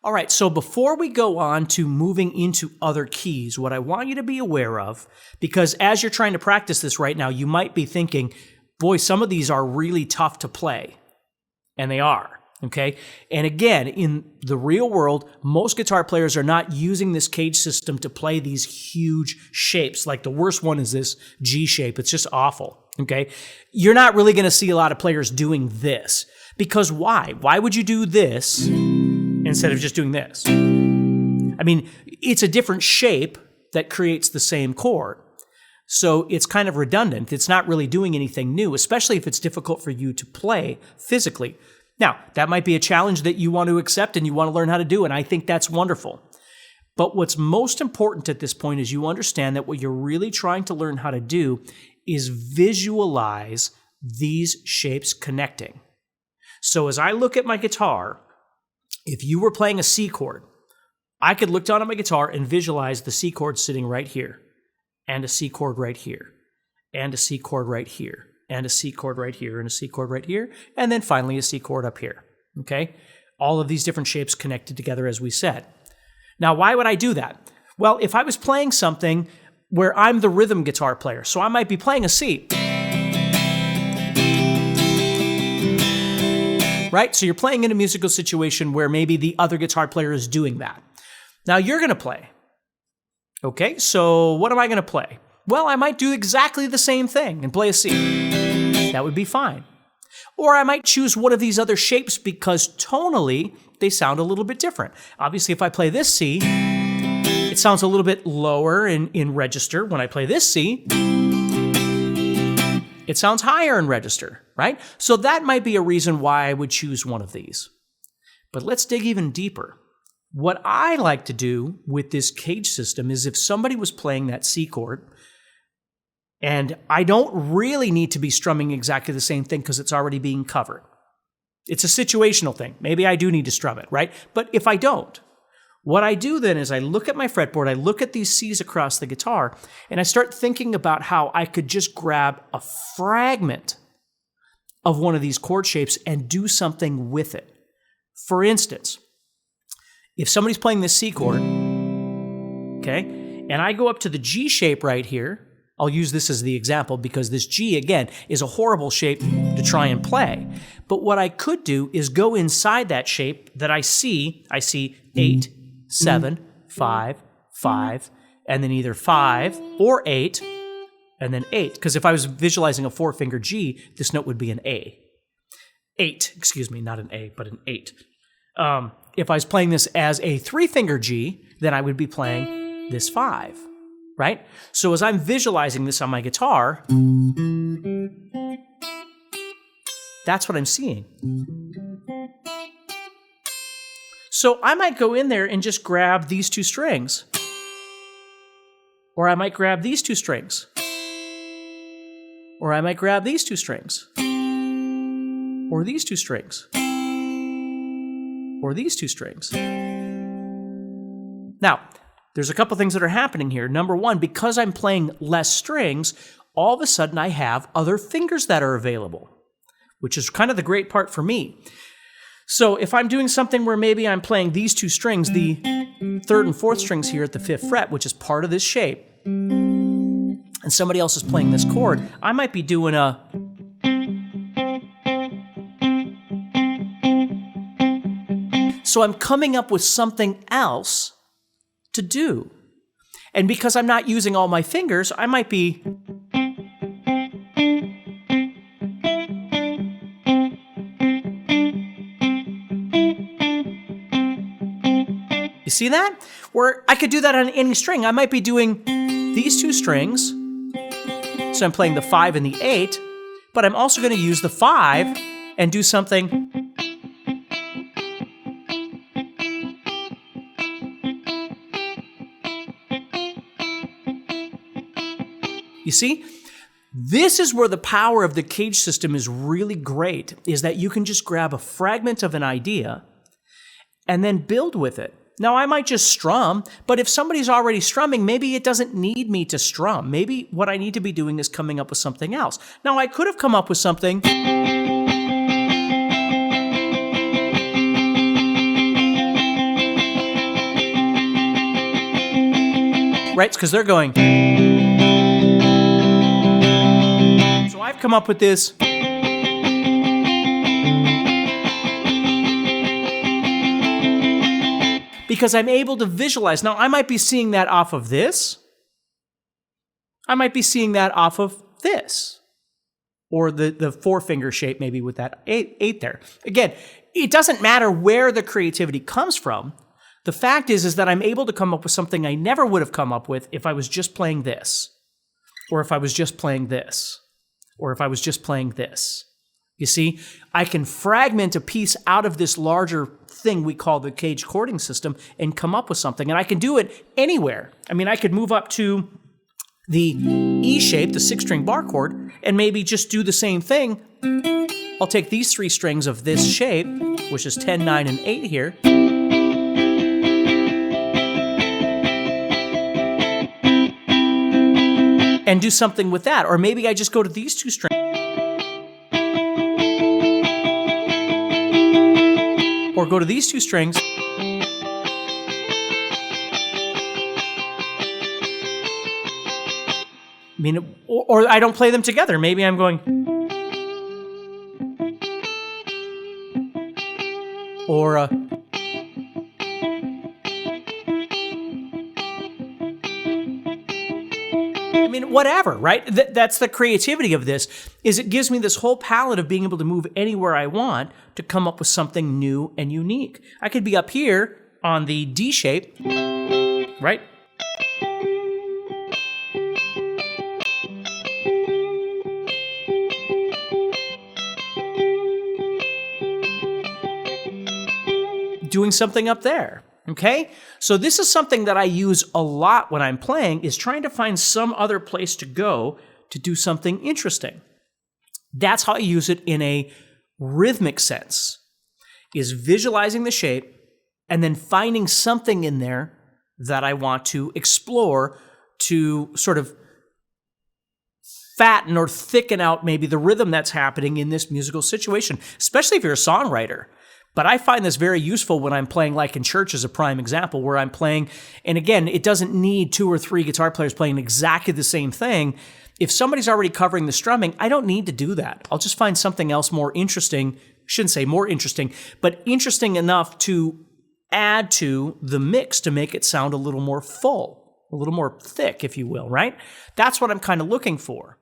All right, so before we go on to moving into other keys, what I want you to be aware of, because as you're trying to practice this right now, you might be thinking, boy, some of these are really tough to play. And they are, okay? And again, in the real world, most guitar players are not using this CAGED system to play these huge shapes. Like the worst one is this G shape. It's just awful, okay? You're not really going to see a lot of players doing this. Because why? Why would you do this instead of just doing this? I mean, it's a different shape that creates the same chord. So it's kind of redundant. It's not really doing anything new, especially if it's difficult for you to play physically. Now, that might be a challenge that you want to accept and you want to learn how to do, and I think that's wonderful. But what's most important at this point is you understand that what you're really trying to learn how to do is visualize these shapes connecting. So as I look at my guitar, if you were playing a C chord, I could look down at my guitar and visualize the C chord sitting right here, and a C chord right here, and a C chord right here, and a C chord right here, and a C chord right here, and then finally a C chord up here, okay? All of these different shapes connected together as we said. Now, why would I do that? Well, if I was playing something where I'm the rhythm guitar player, so I might be playing a C, right? So you're playing in a musical situation where maybe the other guitar player is doing that. Now you're going to play. Okay, so what am I going to play? Well, I might do exactly the same thing and play a C. That would be fine. Or I might choose one of these other shapes because tonally they sound a little bit different. Obviously, if I play this C, it sounds a little bit lower in register. When I play this C, it sounds higher in register, right? So that might be a reason why I would choose one of these. But let's dig even deeper. What I like to do with this CAGED system is if somebody was playing that C chord, and I don't really need to be strumming exactly the same thing because it's already being covered. It's a situational thing. Maybe I do need to strum it, right? But if I don't, what I do then is I look at my fretboard, I look at these C's across the guitar, and I start thinking about how I could just grab a fragment of one of these chord shapes and do something with it. For instance, if somebody's playing this C chord, okay, and I go up to the G shape right here, I'll use this as the example because this G, again, is a horrible shape to try and play. But what I could do is go inside that shape that I see 8, 7, 5, 5, and then either 5 or 8, and then 8. Because if I was visualizing a 4-finger G, this note would be an A. 8, excuse me, not an A, but an 8. If I was playing this as a 3-finger G, then I would be playing this 5, right? So as I'm visualizing this on my guitar, that's what I'm seeing. So I might go in there and just grab these 2 strings. Or I might grab these 2 strings. Or I might grab these 2 strings. Or these 2 strings. Or these 2 strings. Now, there's a couple things that are happening here. Number one, because I'm playing less strings, all of a sudden I have other fingers that are available, which is kind of the great part for me. So if I'm doing something where maybe I'm playing these 2 strings, the 3rd and 4th strings here at the 5th fret, which is part of this shape, and somebody else is playing this chord, I might be doing a... So I'm coming up with something else to do. And because I'm not using all my fingers, I might be... You see that? Where I could do that on any string. I might be doing these 2 strings. So I'm playing the 5 and the 8, but I'm also going to use the 5 and do something... You see? This is where the power of the CAGED system is really great, is that you can just grab a fragment of an idea and then build with it. Now, I might just strum, but if somebody's already strumming, maybe it doesn't need me to strum. Maybe what I need to be doing is coming up with something else. Now, I could have come up with something... right? Because they're going. So I've come up with this. Because I'm able to visualize. Now, I might be seeing that off of this. I might be seeing that off of this. Or the four-finger shape maybe with that eight there. Again, it doesn't matter where the creativity comes from. The fact is that I'm able to come up with something I never would have come up with if I was just playing this. Or if I was just playing this. Or if I was just playing this. You see, I can fragment a piece out of this larger thing we call the CAGED chording system and come up with something. And I can do it anywhere. I mean, I could move up to the E shape, the 6-string bar chord, and maybe just do the same thing. I'll take these 3 strings of this shape, which is 10, 9, and 8 here, and do something with that. Or maybe I just go to these 2 strings. Or go to these 2 strings. I mean, or I don't play them together. Maybe I'm going. Or I mean, whatever, right? That's the creativity of this, is it gives me this whole palette of being able to move anywhere I want to come up with something new and unique. I could be up here on the D shape, right? Doing something up there. Okay? So this is something that I use a lot when I'm playing, is trying to find some other place to go to do something interesting. That's how I use it in a rhythmic sense, is visualizing the shape and then finding something in there that I want to explore to sort of fatten or thicken out maybe the rhythm that's happening in this musical situation, especially if you're a songwriter. But I find this very useful when I'm playing, like in church as a prime example, where I'm playing, and again, it doesn't need 2 or 3 guitar players playing exactly the same thing. If somebody's already covering the strumming, I don't need to do that. I'll just find something else more interesting, shouldn't say more interesting, but interesting enough to add to the mix to make it sound a little more full, a little more thick, if you will, right? That's what I'm kind of looking for.